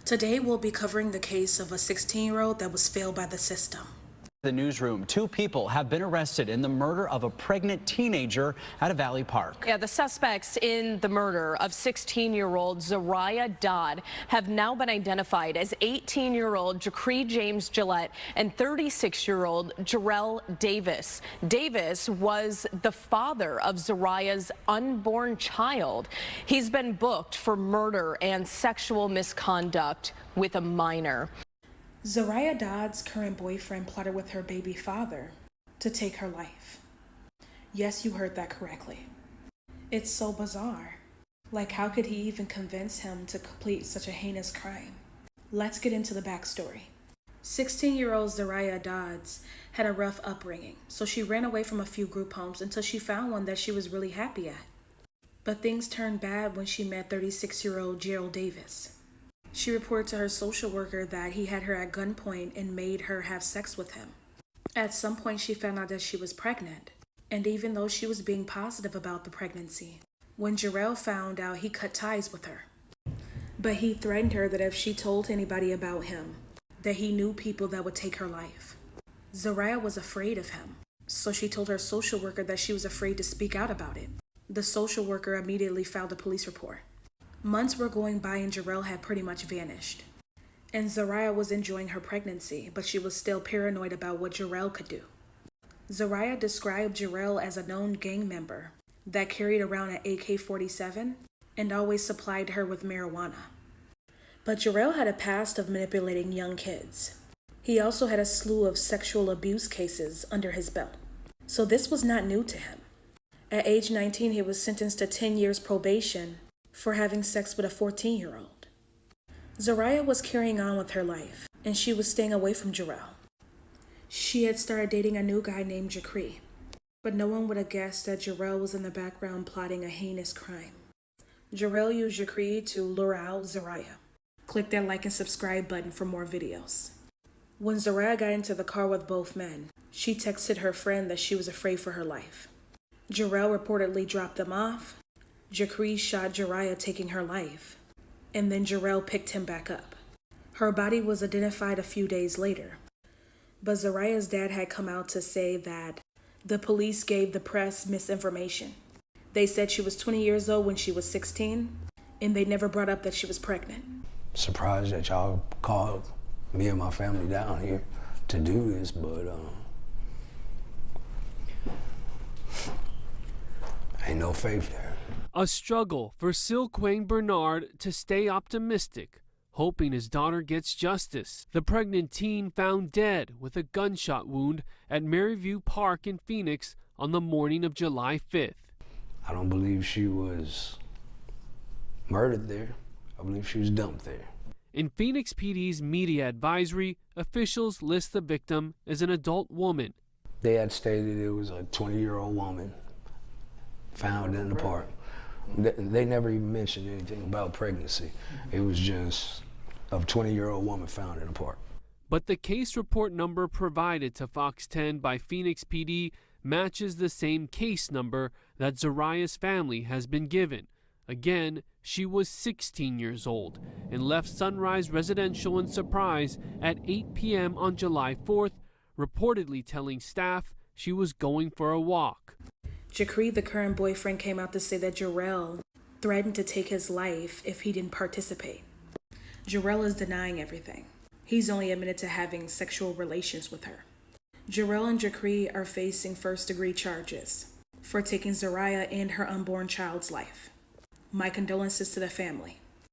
Today we'll be covering the case of a 16-year-old that was failed by the system. The newsroom, 2 people have been arrested in the murder of a pregnant teenager at a Valley Park. Yeah, the suspects in the murder of 16-year-old Zariah Dodds have now been identified as 18-year-old Jechri James-Gillett and 36-year-old Jarell Davis. Davis was the father of Zariah's unborn child. He's been booked for murder and sexual misconduct with a minor. Zariah Dodds' current boyfriend plotted with her baby father to take her life. Yes, you heard that correctly. It's so bizarre. Like, how could he even convince him to complete such a heinous crime? Let's get into the backstory. 16-year-old Zariah Dodds had a rough upbringing, so she ran away from a few group homes until she found one that she was really happy at. But things turned bad when she met 36-year-old Jarell Davis. She reported to her social worker that he had her at gunpoint and made her have sex with him. At some point, she found out that she was pregnant, and even though she was being positive about the pregnancy, when Jarell found out, he cut ties with her. But he threatened her that if she told anybody about him, that he knew people that would take her life. Zariah was afraid of him, so she told her social worker that she was afraid to speak out about it. The social worker immediately filed a police report. Months were going by and Jarell had pretty much vanished. And Zariah was enjoying her pregnancy, but she was still paranoid about what Jarell could do. Zariah described Jarell as a known gang member that carried around an AK-47 and always supplied her with marijuana. But Jarell had a past of manipulating young kids. He also had a slew of sexual abuse cases under his belt, so this was not new to him. At age 19, he was sentenced to 10 years probation for having sex with a 14-year-old. Zariah was carrying on with her life, and she was staying away from Jarell. She had started dating a new guy named Jechri, but no one would have guessed that Jarell was in the background plotting a heinous crime. Jarell used Jechri to lure out Zariah. Click that like and subscribe button for more videos. When Zariah got into the car with both men, she texted her friend that she was afraid for her life. Jarell reportedly dropped them off. Jechri shot Zariah, taking her life, and then Jarell picked him back up. Her body was identified a few days later, but Zariah's dad had come out to say that the police gave the press misinformation. They said she was 20 years old when she was 16, and they never brought up that she was pregnant. Surprised that y'all called me and my family down here to do this, but ain't no faith there. A struggle for Silquane Bernard to stay optimistic, hoping his daughter gets justice. The pregnant teen found dead with a gunshot wound at Maryview Park in Phoenix on the morning of July 5th. I don't believe she was murdered there. I believe she was dumped there. In Phoenix PD's media advisory, officials list the victim as an adult woman. They had stated it was a 20-year-old woman found in the park. They never even mentioned anything about pregnancy. It was just a 20-year-old woman found in the park. But the case report number provided to Fox 10 by Phoenix PD matches the same case number that Zariah's family has been given. Again, she was 16 years old and left Sunrise Residential in Surprise at 8 p.m. on July 4th, reportedly telling staff she was going for a walk. Jechri, the current boyfriend, came out to say that Jarell threatened to take his life if he didn't participate. Jarell is denying everything. He's only admitted to having sexual relations with her. Jarell and Jechri are facing first-degree charges for taking Zariah and her unborn child's life. My condolences to the family.